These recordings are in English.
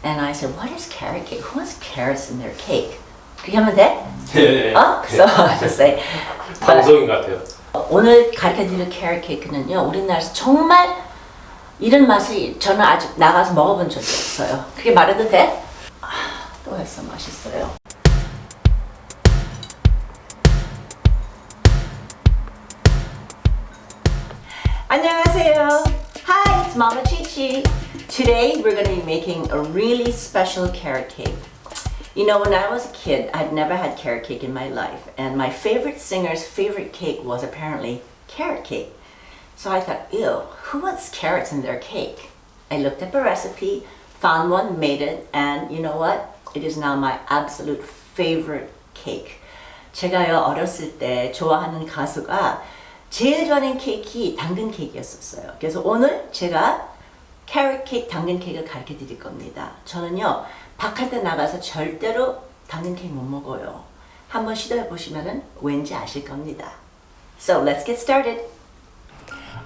And I said, what is carrot cake? Who wants carrots in their cake? 그렇게 하면 돼? 네. So I just say. 방송인 것 같아요. 오늘 가르쳐드릴 carrot cake는요, 우리나라에서 정말 이런 맛이 저는 아직 나가서 먹어본 적이 없어요. 그게 말해도 돼? 또 했어, 맛있어요. 안녕하세요. Hi, it's Mama Chichi. Today we're going to be making a really special carrot cake. You know, when I was a kid, I'd never had carrot cake in my life, and my favorite singer's favorite cake was apparently carrot cake. So I thought, ew, who wants carrots in their cake? I looked up a recipe, found one, made it, and you know what? It is now my absolute favorite cake. 제가요, 어렸을 때 좋아하는 가수가 제일 좋아하는 케이크 당근 케이크였었어요. 그래서 오늘 제가 캐럿 케이크, 당근 케이크를 가르쳐 드릴 겁니다. 저는요, 바깥에 나가서 절대로 당근 케이크 못 먹어요. 한번 시도해 보시면은 왠지 아실 겁니다. So let's get started.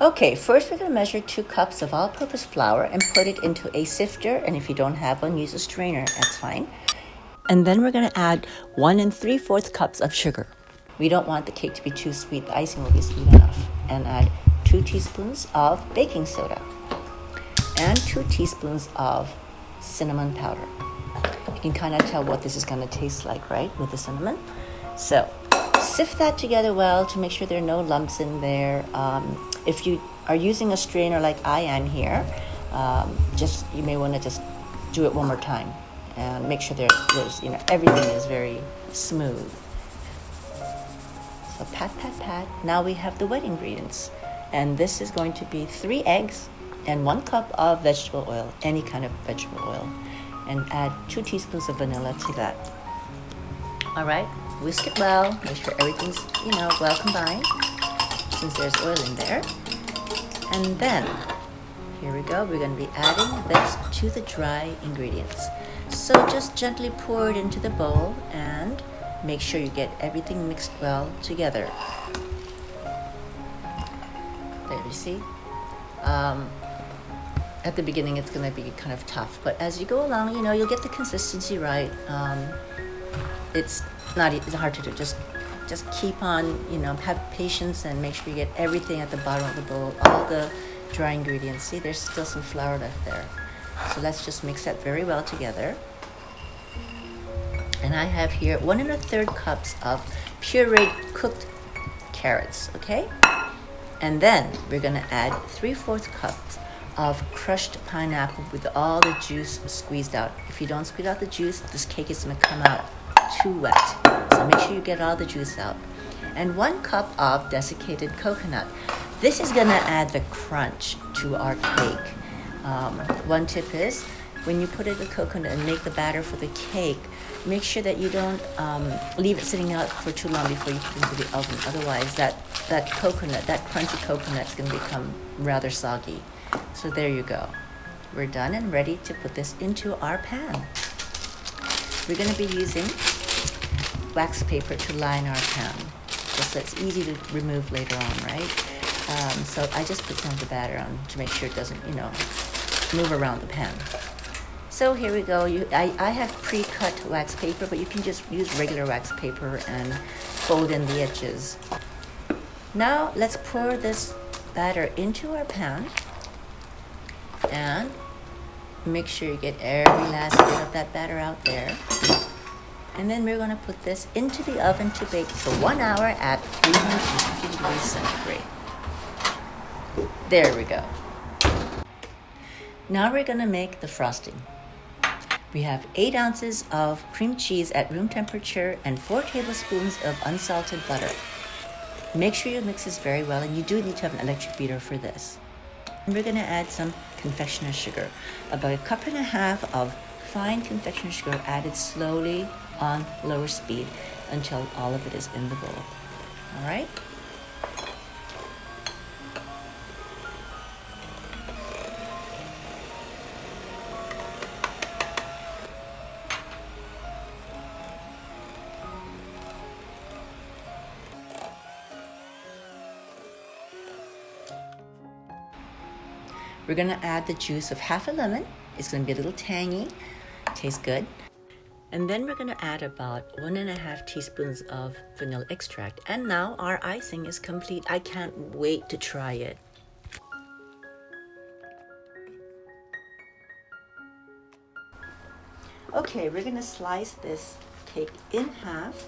Okay, first we're going to measure 2 cups of all-purpose flour and put it into a sifter, and if you don't have one, use a strainer, that's fine. And then we're going to add 1 3/4 cups of sugar. We don't want the cake to be too sweet, the icing will be sweet enough. And add 2 teaspoons of baking soda and 2 teaspoons of cinnamon powder. You can kind of tell what this is going to taste like, right, with the cinnamon. So sift that together well to make sure there are no lumps in there. If you are using a strainer like I am here, you may want to just do it one more time and make sure there's everything is very smooth. So pat, pat, pat. Now we have the wet ingredients, and this is going to be 3 eggs and 1 cup of vegetable oil, any kind of vegetable oil, and add 2 teaspoons of vanilla to that. All right, whisk it well, make sure everything's, well combined, since there's oil in there. And then, here we go, we're going to be adding this to the dry ingredients. So just gently pour it into the bowl and make sure you get everything mixed well together. There you see. At the beginning it's going to be kind of tough, but as you go along, you'll get the consistency right. It's hard to do. Just keep on, have patience and make sure you get everything at the bottom of the bowl, all the dry ingredients. See, there's still some flour left there. So let's just mix that very well together. And I have here 1 1/3 cups of pureed cooked carrots, okay? And then we're gonna add 3/4 cups of crushed pineapple with all the juice squeezed out. If you don't squeeze out the juice, this cake is gonna come out too wet. So make sure you get all the juice out. And 1 cup of desiccated coconut. This is gonna add the crunch to our cake. One tip is, when you put in the coconut and make the batter for the cake, make sure that you don't leave it sitting out for too long before you put it into the oven. Otherwise, that crunchy coconut is going to become rather soggy. So there you go. We're done and ready to put this into our pan. We're going to be using wax paper to line our pan, just so it's easy to remove later on, right? So I just put some of the batter on to make sure it doesn't, move around the pan. So here we go. I have pre-cut wax paper, but you can just use regular wax paper and fold in the edges. Now let's pour this batter into our pan and make sure you get every last bit of that batter out there. And then we're going to put this into the oven to bake for 1 hour at 350 degrees centigrade. There we go. Now we're going to make the frosting. We have 8 ounces of cream cheese at room temperature and 4 tablespoons of unsalted butter. Make sure you mix this very well, and you do need to have an electric beater for this. And we're going to add some confectioner's sugar, about 1.5 cups of fine confectioner's sugar added slowly on lower speed until all of it is in the bowl. All right? We're going to add the juice of half a lemon. It's going to be a little tangy. Tastes good. And then we're gonna add about 1.5 teaspoons of vanilla extract. And now our icing is complete. I can't wait to try it. Okay, we're gonna slice this cake in half.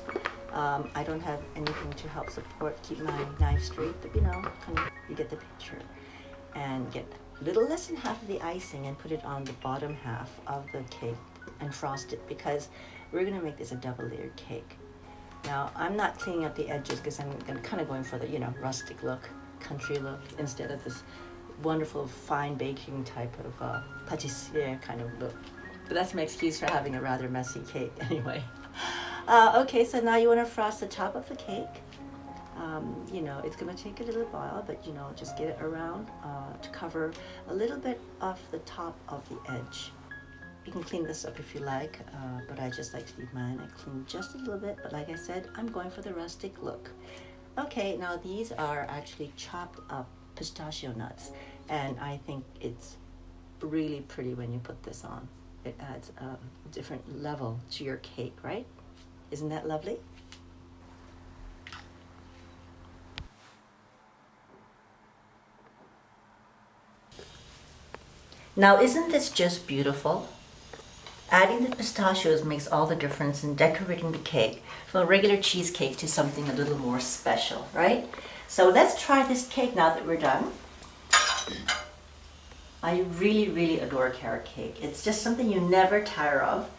I don't have anything to help support, keep my knife straight, but you get the picture. And get a little less than half of the icing and put it on the bottom half of the cake and frost it, because we're gonna make this a double layered cake. Now, I'm not cleaning up the edges because I'm kind of going for the, rustic look, country look, instead of this wonderful fine baking type of pâtissier kind of look. But that's my excuse for having a rather messy cake anyway. Okay, so now you want to frost the top of the cake. It's going to take a little while, but just get it around to cover a little bit of the top of the edge. You can clean this up if you like, but I just like to leave mine. I clean just a little bit, but like I said, I'm going for the rustic look. Okay, now these are actually chopped up pistachio nuts, and I think it's really pretty when you put this on. It adds a different level to your cake, right? Isn't that lovely? Now, isn't this just beautiful? Adding the pistachios makes all the difference in decorating the cake from a regular cheesecake to something a little more special, right? So let's try this cake now that we're done. I really, really adore carrot cake. It's just something you never tire of.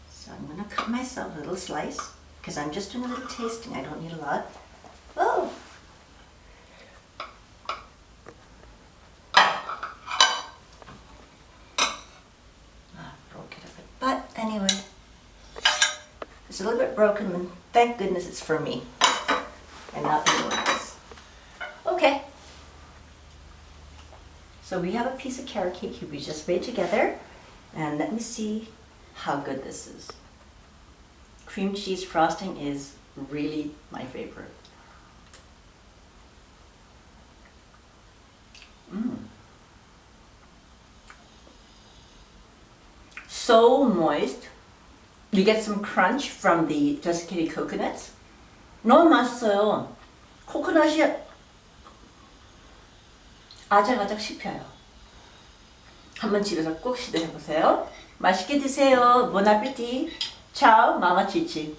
So I'm gonna cut myself a little slice because I'm just doing a little tasting. I don't need a lot. Oh! Broke it a bit. But anyway, it's a little bit broken, and thank goodness it's for me and not anyone else. Okay. So we have a piece of carrot cake we just made together, and let me see how good this is. Cream cheese frosting is really my favorite. So moist. You get some crunch from the desiccated coconuts. 너무 맛있어요. 코코넛이 아작아작 씹혀요. 한번 집에서 꼭 시도해보세요. 맛있게 드세요. Bon appétit. Ciao, Mama Chichi.